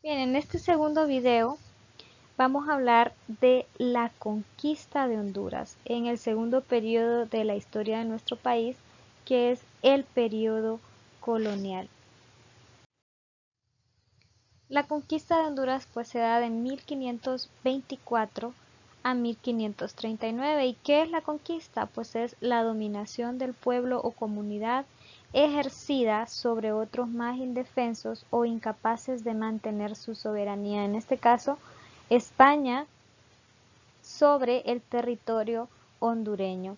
Bien, en este segundo video vamos a hablar de la conquista de Honduras en el segundo periodo de la historia de nuestro país, que es el periodo colonial. La conquista de Honduras pues se da de 1524 a 1539. ¿Y qué es la conquista? Pues es la dominación del pueblo o comunidad ejercida sobre otros más indefensos o incapaces de mantener su soberanía. En este caso, España sobre el territorio hondureño.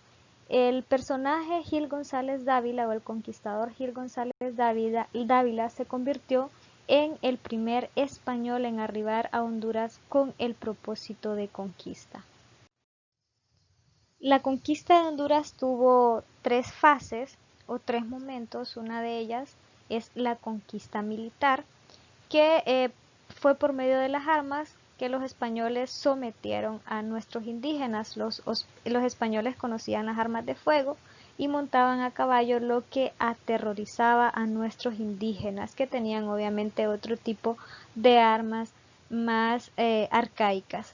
El personaje Gil González Dávila o el conquistador Gil González Dávila se convirtió en el primer español en arribar a Honduras con el propósito de conquista. La conquista de Honduras tuvo tres fases o tres momentos. Una de ellas es la conquista militar, que fue por medio de las armas que los españoles sometieron a nuestros indígenas. Los españoles conocían las armas de fuego y montaban a caballo, lo que aterrorizaba a nuestros indígenas, que tenían obviamente otro tipo de armas más arcaicas.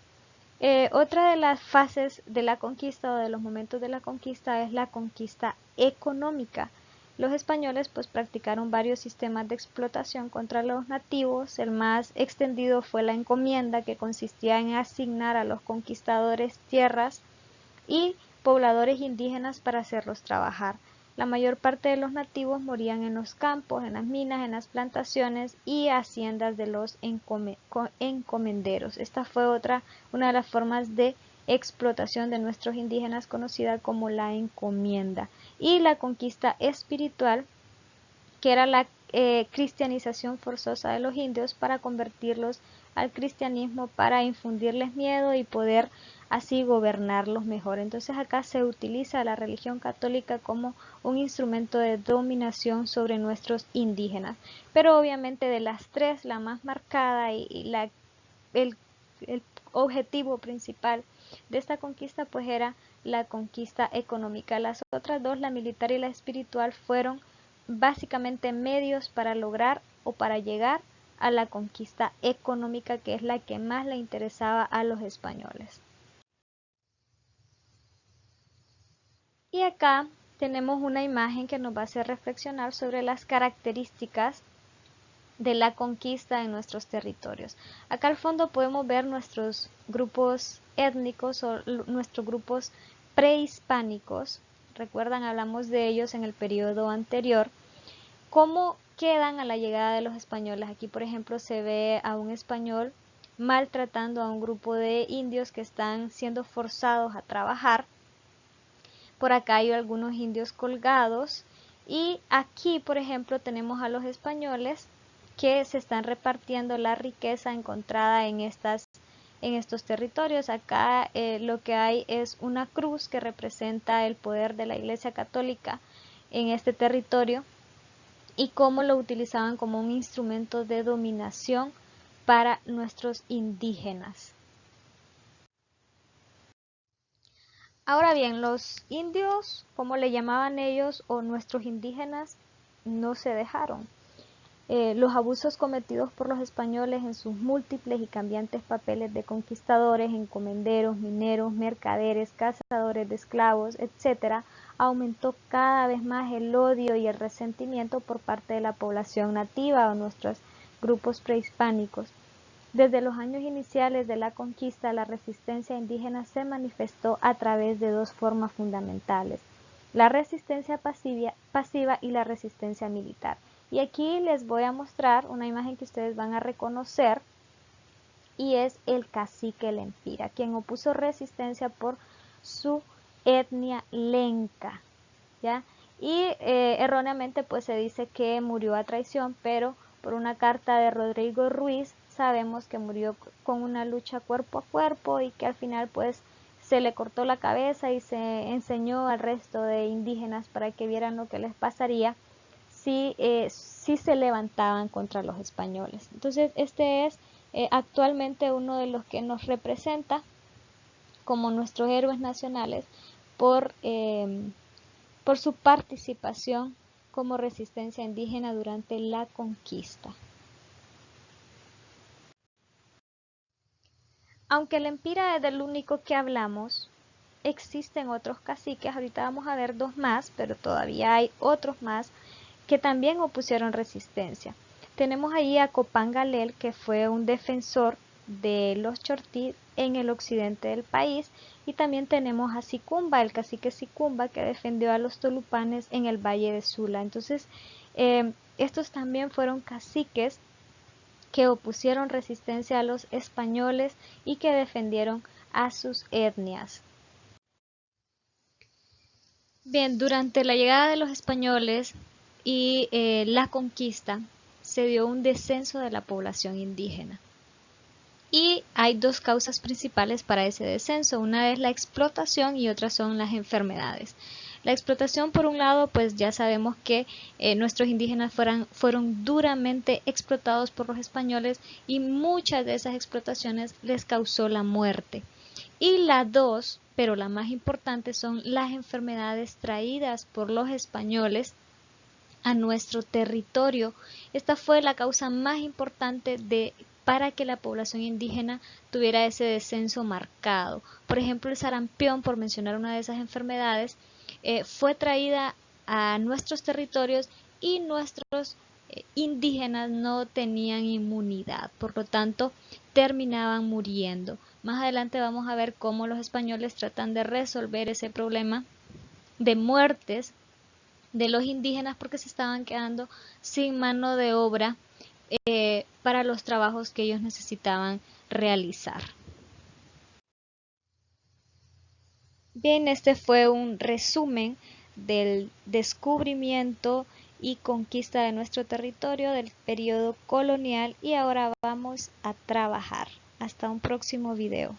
Otra de las fases de la conquista o de los momentos de la conquista es la conquista económica. Los españoles pues practicaron varios sistemas de explotación contra los nativos. El más extendido fue la encomienda, que consistía en asignar a los conquistadores tierras y pobladores indígenas para hacerlos trabajar. La mayor parte de los nativos morían en los campos, en las minas, en las plantaciones y haciendas de los encomenderos. Esta fue una de las formas de explotación de nuestros indígenas, conocida como la encomienda. Y la conquista espiritual, que era la cristianización forzosa de los indios para convertirlos al cristianismo, para infundirles miedo y poder así gobernarlos mejor. Entonces acá se utiliza la religión católica como un instrumento de dominación sobre nuestros indígenas. Pero obviamente de las tres, la más marcada y el objetivo principal de esta conquista pues era la conquista económica. Las otras dos, la militar y la espiritual, fueron básicamente medios para lograr o para llegar a la conquista económica, que es la que más le interesaba a los españoles. Y acá tenemos una imagen que nos va a hacer reflexionar sobre las características de la conquista en nuestros territorios. Acá al fondo podemos ver nuestros grupos étnicos o nuestros grupos prehispánicos. Recuerdan, hablamos de ellos en el periodo anterior. ¿Cómo quedan a la llegada de los españoles? Aquí, por ejemplo, se ve a un español maltratando a un grupo de indios que están siendo forzados a trabajar. Por acá hay algunos indios colgados. Y aquí, por ejemplo, tenemos a los españoles que se están repartiendo la riqueza encontrada en estos territorios. Acá lo que hay es una cruz que representa el poder de la Iglesia Católica en este territorio y cómo lo utilizaban como un instrumento de dominación para nuestros indígenas. Ahora bien, los indios, como le llamaban ellos, o nuestros indígenas, no se dejaron. Los abusos cometidos por los españoles en sus múltiples y cambiantes papeles de conquistadores, encomenderos, mineros, mercaderes, cazadores de esclavos, etc., aumentó cada vez más el odio y el resentimiento por parte de la población nativa o nuestros grupos prehispánicos. Desde los años iniciales de la conquista, la resistencia indígena se manifestó a través de dos formas fundamentales: la resistencia pasiva y la resistencia militar. Y aquí les voy a mostrar una imagen que ustedes van a reconocer, y es el cacique Lempira, quien opuso resistencia por su etnia lenca, ¿ya? Y erróneamente pues se dice que murió a traición, pero por una carta de Rodrigo Ruiz sabemos que murió con una lucha cuerpo a cuerpo y que al final pues se le cortó la cabeza y se enseñó al resto de indígenas para que vieran lo que les pasaría si se levantaban contra los españoles. Entonces este es actualmente uno de los que nos representa como nuestros héroes nacionales por su participación como resistencia indígena durante la conquista. Aunque el Empira es del único que hablamos, existen otros caciques, ahorita vamos a ver dos más, pero todavía hay otros más que también opusieron resistencia. Tenemos ahí a Copán Galel, que fue un defensor de los Chortí en el occidente del país, y también tenemos a Sicumba, el cacique Sicumba, que defendió a los tolupanes en el valle de Sula. Entonces, estos también fueron caciques que opusieron resistencia a los españoles y que defendieron a sus etnias. Bien, durante la llegada de los españoles y la conquista se dio un descenso de la población indígena. Y hay dos causas principales para ese descenso. Una es la explotación y otra son las enfermedades. La explotación, por un lado, pues ya sabemos que nuestros indígenas fueron duramente explotados por los españoles y muchas de esas explotaciones les causó la muerte. Y la dos, pero la más importante, son las enfermedades traídas por los españoles a nuestro territorio. Esta fue la causa más importante para que la población indígena tuviera ese descenso marcado. Por ejemplo, el sarampión, por mencionar una de esas enfermedades, fue traída a nuestros territorios y nuestros indígenas no tenían inmunidad, por lo tanto terminaban muriendo. Más adelante vamos a ver cómo los españoles tratan de resolver ese problema de muertes de los indígenas porque se estaban quedando sin mano de obra para los trabajos que ellos necesitaban realizar. Bien, este fue un resumen del descubrimiento y conquista de nuestro territorio del periodo colonial y ahora vamos a trabajar. Hasta un próximo video.